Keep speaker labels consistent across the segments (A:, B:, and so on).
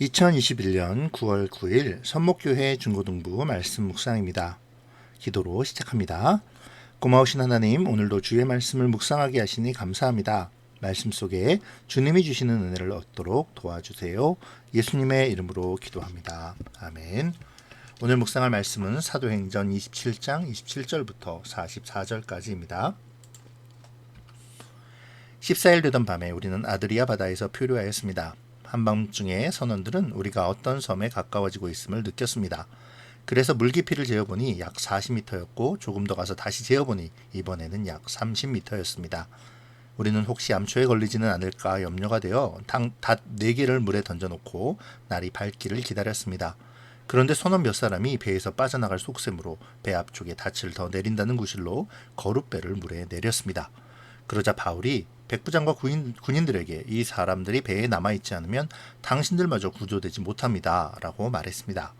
A: 2021년 9월 9일 선목교회 중고등부 말씀 묵상입니다. 기도로 시작합니다. 고마우신 하나님, 오늘도 주의 말씀을 묵상하게 하시니 감사합니다. 말씀 속에 주님이 주시는 은혜를 얻도록 도와주세요. 예수님의 이름으로 기도합니다. 아멘. 오늘 묵상할 말씀은 사도행전 27장 27절부터 44절까지입니다. 14일 되던 밤에 우리는 아드리아 바다에서 표류하였습니다. 한밤중에 선원들은 우리가 어떤 섬에 가까워지고 있음을 느꼈습니다. 그래서 물깊이를 재어보니 약 40m였고 조금 더 가서 다시 재어보니 이번에는 약 30m였습니다. 우리는 혹시 암초에 걸리지는 않을까 염려가 되어 닷 4개를 물에 던져놓고 날이 밝기를 기다렸습니다. 그런데 선원 몇 사람이 배에서 빠져나갈 속셈으로 배 앞쪽에 닻을 더 내린다는 구실로 거룻배를 물에 내렸습니다. 그러자 바울이 백부장과 군인들에게 이 사람들이 배에 남아있지 않으면 당신들마저 구조되지 못합니다 라고 말했습니다.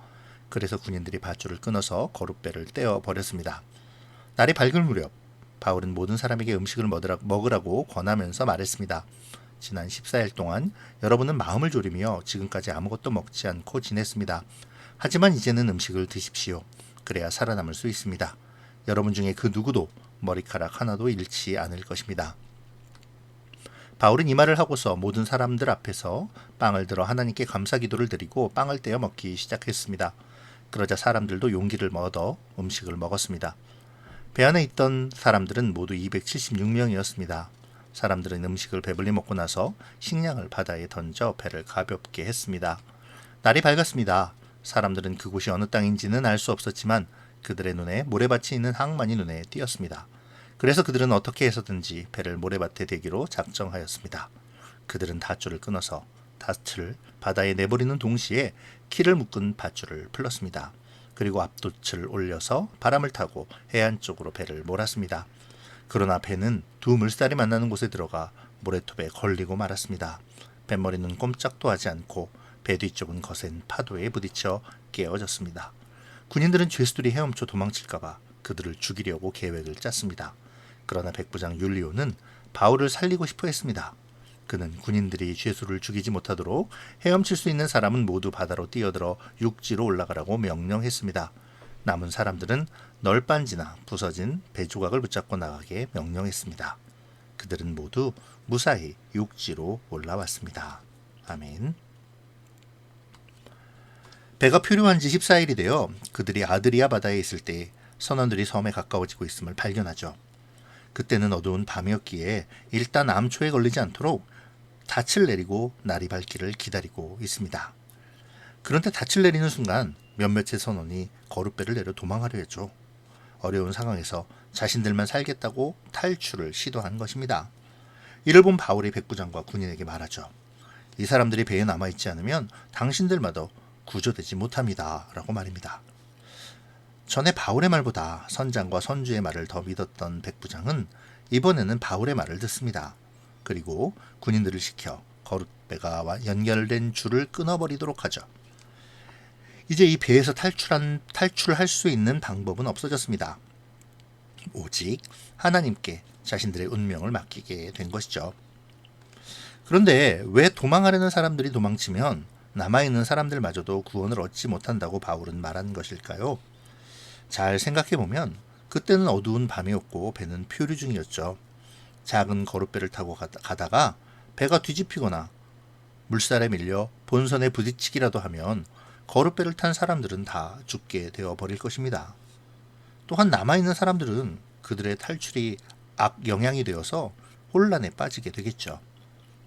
A: 그래서 군인들이 밧줄을 끊어서 거룻배를 떼어버렸습니다. 날이 밝을 무렵 바울은 모든 사람에게 음식을 먹으라고 권하면서 말했습니다. 지난 14일 동안 여러분은 마음을 졸이며 지금까지 아무것도 먹지 않고 지냈습니다. 하지만 이제는 음식을 드십시오. 그래야 살아남을 수 있습니다. 여러분 중에 그 누구도 머리카락 하나도 잃지 않을 것입니다. 바울은 이 말을 하고서 모든 사람들 앞에서 빵을 들어 하나님께 감사기도를 드리고 빵을 떼어 먹기 시작했습니다. 그러자 사람들도 용기를 얻어 음식을 먹었습니다. 배 안에 있던 사람들은 모두 276명이었습니다. 사람들은 음식을 배불리 먹고 나서 식량을 바다에 던져 배를 가볍게 했습니다. 날이 밝았습니다. 사람들은 그곳이 어느 땅인지는 알 수 없었지만 그들의 눈에 모래밭이 있는 항만이 눈에 띄었습니다. 그래서 그들은 어떻게 해서든지 배를 모래밭에 대기로 작정하였습니다. 그들은 밧줄을 끊어서 닻을 바다에 내버리는 동시에 키를 묶은 밧줄을 풀었습니다. 그리고 앞돛을 올려서 바람을 타고 해안 쪽으로 배를 몰았습니다. 그러나 배는 두 물살이 만나는 곳에 들어가 모래톱에 걸리고 말았습니다. 뱃머리는 꼼짝도 하지 않고 배 뒤쪽은 거센 파도에 부딪혀 깨어졌습니다. 군인들은 죄수들이 헤엄쳐 도망칠까봐 그들을 죽이려고 계획을 짰습니다. 그러나 백부장 율리오는 바울을 살리고 싶어 했습니다. 그는 군인들이 죄수를 죽이지 못하도록 헤엄칠 수 있는 사람은 모두 바다로 뛰어들어 육지로 올라가라고 명령했습니다. 남은 사람들은 널빤지나 부서진 배 조각을 붙잡고 나가게 명령했습니다. 그들은 모두 무사히 육지로 올라왔습니다. 아멘. 배가 표류한 지 14일이 되어 그들이 아드리아 바다에 있을 때 선원들이 섬에 가까워지고 있음을 발견하죠. 그때는 어두운 밤이었기에 일단 암초에 걸리지 않도록 닻을 내리고 날이 밝기를 기다리고 있습니다. 그런데 닻을 내리는 순간 몇몇의 선원이 거룻배를 내려 도망하려 했죠. 어려운 상황에서 자신들만 살겠다고 탈출을 시도한 것입니다. 이를 본 바울이 백부장과 군인에게 말하죠. 이 사람들이 배에 남아있지 않으면 당신들마저 구조되지 못합니다 라고 말입니다. 전에 바울의 말보다 선장과 선주의 말을 더 믿었던 백부장은 이번에는 바울의 말을 듣습니다. 그리고 군인들을 시켜 거룻배가 연결된 줄을 끊어버리도록 하죠. 이제 이 배에서 탈출할 수 있는 방법은 없어졌습니다. 오직 하나님께 자신들의 운명을 맡기게 된 것이죠. 그런데 왜 도망하려는 사람들이 도망치면 남아있는 사람들마저도 구원을 얻지 못한다고 바울은 말한 것일까요? 잘 생각해보면 그때는 어두운 밤이었고 배는 표류 중이었죠. 작은 거룻배를 타고 가다가 배가 뒤집히거나 물살에 밀려 본선에 부딪히기라도 하면 거룻배를 탄 사람들은 다 죽게 되어버릴 것입니다. 또한 남아있는 사람들은 그들의 탈출이 악영향이 되어서 혼란에 빠지게 되겠죠.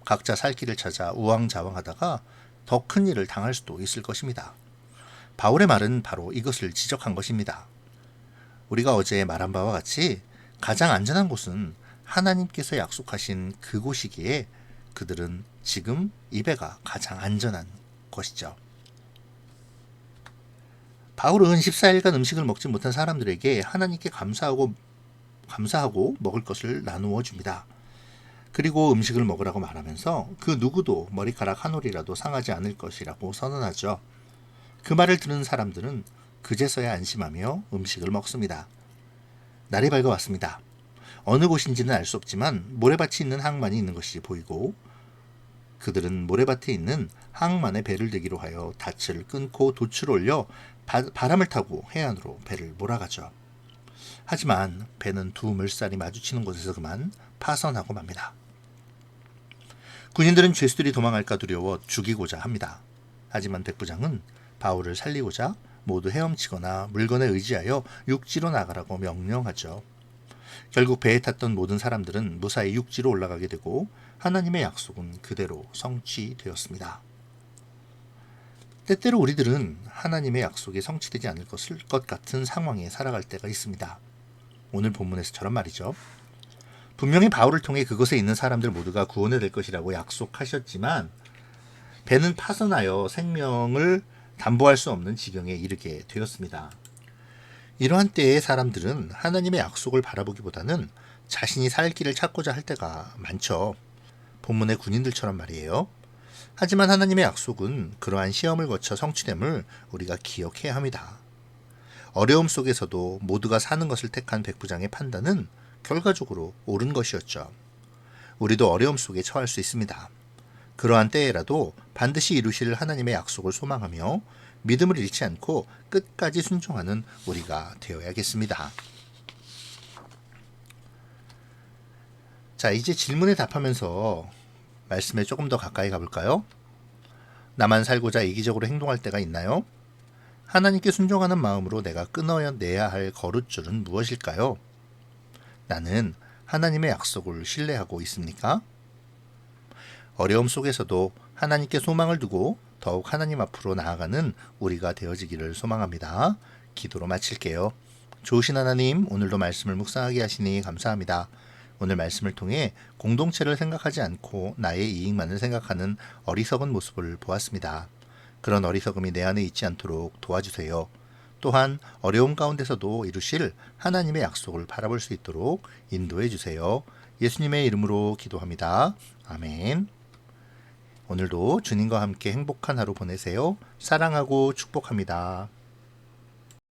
A: 각자 살 길을 찾아 우왕좌왕하다가 더 큰 일을 당할 수도 있을 것입니다. 바울의 말은 바로 이것을 지적한 것입니다. 우리가 어제 말한 바와 같이 가장 안전한 곳은 하나님께서 약속하신 그곳이기에 그들은 지금 이 배가 가장 안전한 것이죠. 바울은 14일간 음식을 먹지 못한 사람들에게 하나님께 감사하고 먹을 것을 나누어 줍니다. 그리고 음식을 먹으라고 말하면서 그 누구도 머리카락 한 올이라도 상하지 않을 것이라고 선언하죠. 그 말을 들은 사람들은 그제서야 안심하며 음식을 먹습니다. 날이 밝아왔습니다. 어느 곳인지는 알 수 없지만 모래밭이 있는 항만이 있는 것이 보이고 그들은 모래밭에 있는 항만에 배를 대기로 하여 닻을 끊고 돛을 올려 바람을 타고 해안으로 배를 몰아가죠. 하지만 배는 두 물살이 마주치는 곳에서 그만 파선하고 맙니다. 군인들은 죄수들이 도망할까 두려워 죽이고자 합니다. 하지만 백부장은 바울을 살리고자 모두 헤엄치거나 물건에 의지하여 육지로 나가라고 명령하죠. 결국 배에 탔던 모든 사람들은 무사히 육지로 올라가게 되고 하나님의 약속은 그대로 성취되었습니다. 때때로 우리들은 하나님의 약속이 성취되지 않을 것 같은 상황에 살아갈 때가 있습니다. 오늘 본문에서처럼 말이죠. 분명히 바울을 통해 그곳에 있는 사람들 모두가 구원이 될 것이라고 약속하셨지만 배는 파선하여 생명을 담보할 수 없는 지경에 이르게 되었습니다. 이러한 때에 사람들은 하나님의 약속을 바라보기보다는 자신이 살 길을 찾고자 할 때가 많죠. 본문의 군인들처럼 말이에요. 하지만 하나님의 약속은 그러한 시험을 거쳐 성취됨을 우리가 기억해야 합니다. 어려움 속에서도 모두가 사는 것을 택한 백부장의 판단은 결과적으로 옳은 것이었죠. 우리도 어려움 속에 처할 수 있습니다. 그러한 때에라도 반드시 이루실 하나님의 약속을 소망하며 믿음을 잃지 않고 끝까지 순종하는 우리가 되어야겠습니다. 자, 이제 질문에 답하면서 말씀에 조금 더 가까이 가볼까요? 나만 살고자 이기적으로 행동할 때가 있나요? 하나님께 순종하는 마음으로 내가 끊어내야 할 거룻줄은 무엇일까요? 나는 하나님의 약속을 신뢰하고 있습니까? 어려움 속에서도 하나님께 소망을 두고 더욱 하나님 앞으로 나아가는 우리가 되어지기를 소망합니다. 기도로 마칠게요. 좋으신 하나님, 오늘도 말씀을 묵상하게 하시니 감사합니다. 오늘 말씀을 통해 공동체를 생각하지 않고 나의 이익만을 생각하는 어리석은 모습을 보았습니다. 그런 어리석음이 내 안에 있지 않도록 도와주세요. 또한 어려움 가운데서도 이루실 하나님의 약속을 바라볼 수 있도록 인도해 주세요. 예수님의 이름으로 기도합니다. 아멘. 오늘도 주님과 함께 행복한 하루 보내세요. 사랑하고 축복합니다.